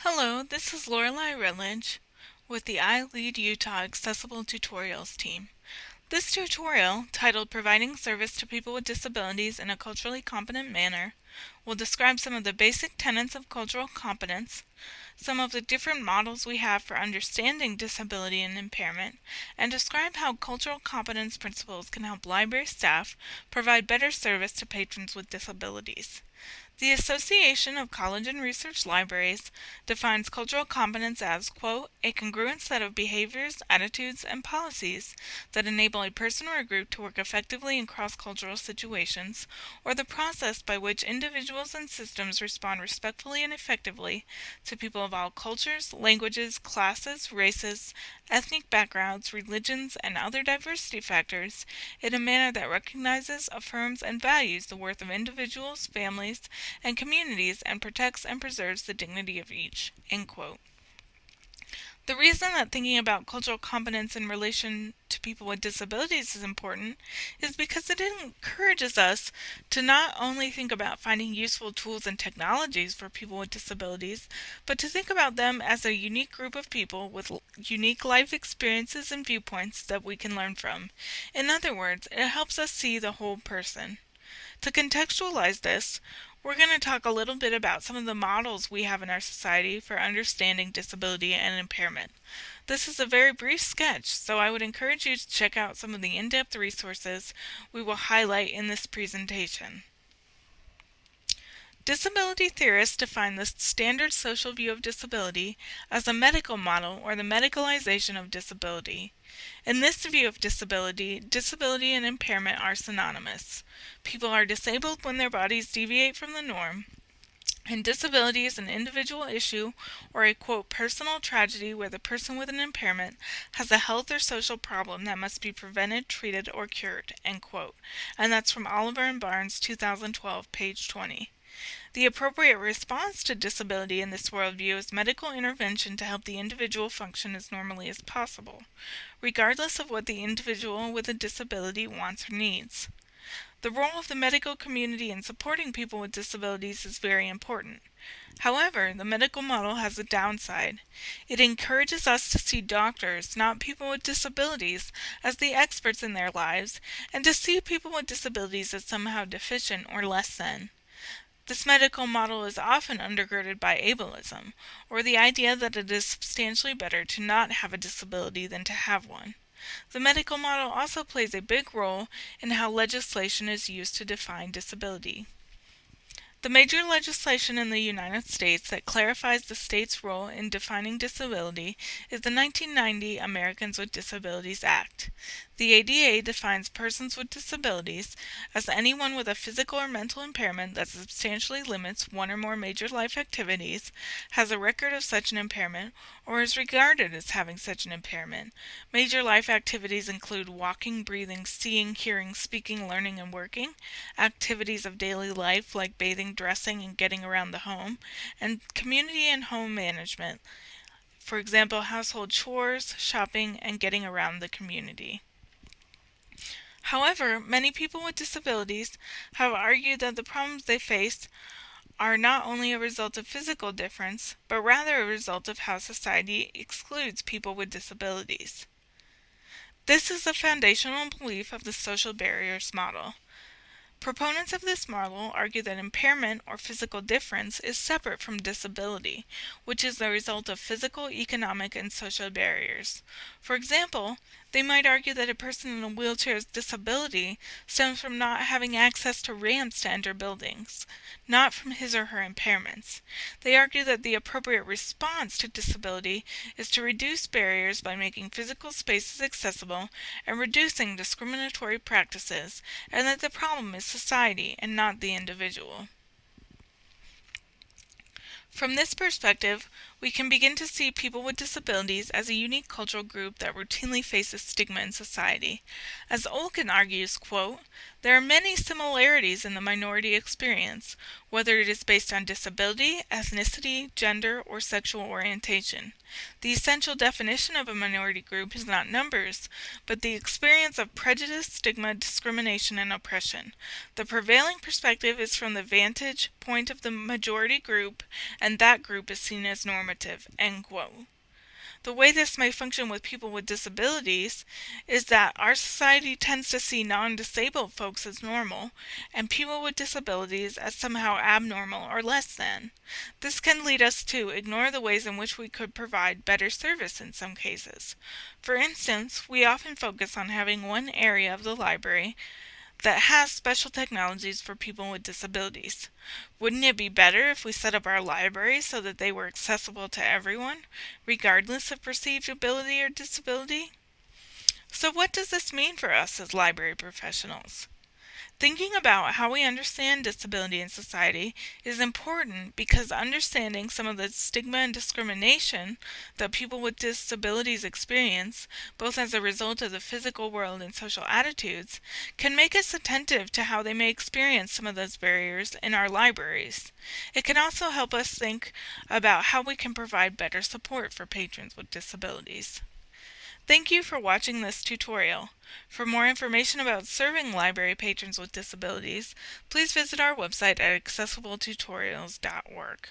Hello, this is MannerILEAD with the iLead Utah Accessible Tutorials team. This tutorial, titled Providing Service to People with Disabilities in a Culturally Competent Manner, will describe some of the basic tenets of cultural competence, some of the different models we have for understanding disability and impairment, and describe how cultural competence principles can help library staff provide better service to patrons with disabilities. The Association of College and Research Libraries defines cultural competence as, quote, a congruent set of behaviors, attitudes, and policies that enable a person or a group to work effectively in cross-cultural situations, or the process by which individuals and systems respond respectfully and effectively to people of all cultures, languages, classes, races, ethnic backgrounds, religions, and other diversity factors in a manner that recognizes, affirms, and values the worth of individuals, families, and communities, and protects and preserves the dignity of each, end quote. The reason that thinking about cultural competence in relation to people with disabilities is important is because it encourages us to not only think about finding useful tools and technologies for people with disabilities, but to think about them as a unique group of people with unique life experiences and viewpoints that we can learn from. In other words, it helps us see the whole person. To contextualize this, we're going to talk a little bit about some of the models we have in our society for understanding disability and impairment. This is a very brief sketch, so I would encourage you to check out some of the in-depth resources we will highlight in this presentation. Disability theorists define the standard social view of disability as a medical model or the medicalization of disability. In this view of disability, disability and impairment are synonymous. People are disabled when their bodies deviate from the norm, and disability is an individual issue or a, quote, personal tragedy where the person with an impairment has a health or social problem that must be prevented, treated, or cured, end quote. And that's from Oliver and Barnes, 2012, page 20. The appropriate response to disability in this worldview is medical intervention to help the individual function as normally as possible, regardless of what the individual with a disability wants or needs. The role of the medical community in supporting people with disabilities is very important. However, the medical model has a downside. It encourages us to see doctors, not people with disabilities, as the experts in their lives, and to see people with disabilities as somehow deficient or less than. This medical model is often undergirded by ableism, or the idea that it is substantially better to not have a disability than to have one. The medical model also plays a big role in how legislation is used to define disability. The major legislation in the United States that clarifies the state's role in defining disability is the 1990 Americans with Disabilities Act. The ADA defines persons with disabilities as anyone with a physical or mental impairment that substantially limits one or more major life activities, has a record of such an impairment, or is regarded as having such an impairment. Major life activities include walking, breathing, seeing, hearing, speaking, learning, and working, activities of daily life like bathing, dressing, and getting around the home, and community and home management, for example, household chores, shopping, and getting around the community. However, many people with disabilities have argued that the problems they face are not only a result of physical difference, but rather a result of how society excludes people with disabilities. This is the foundational belief of the social barriers model. Proponents of this model argue that impairment or physical difference is separate from disability, which is the result of physical, economic, and social barriers. For example, they might argue that a person in a wheelchair's disability stems from not having access to ramps to enter buildings, not from his or her impairments. They argue that the appropriate response to disability is to reduce barriers by making physical spaces accessible and reducing discriminatory practices, and that the problem is society and not the individual. From this perspective, we can begin to see people with disabilities as a unique cultural group that routinely faces stigma in society. As Olkin argues, quote, there are many similarities in the minority experience, whether it is based on disability, ethnicity, gender, or sexual orientation. The essential definition of a minority group is not numbers, but the experience of prejudice, stigma, discrimination, and oppression. The prevailing perspective is from the vantage point of the majority group, and that group is seen as normative. normative, end quote. The way this may function with people with disabilities is that our society tends to see non-disabled folks as normal and people with disabilities as somehow abnormal or less than. This can lead us to ignore the ways in which we could provide better service in some cases. For instance, we often focus on having one area of the library that has special technologies for people with disabilities. Wouldn't it be better if we set up our libraries so that they were accessible to everyone, regardless of perceived ability or disability? So what does this mean for us as library professionals? Thinking about how we understand disability in society is important because understanding some of the stigma and discrimination that people with disabilities experience, both as a result of the physical world and social attitudes, can make us attentive to how they may experience some of those barriers in our libraries. It can also help us think about how we can provide better support for patrons with disabilities. Thank you for watching this tutorial. For more information about serving library patrons with disabilities, please visit our website at accessibletutorials.org.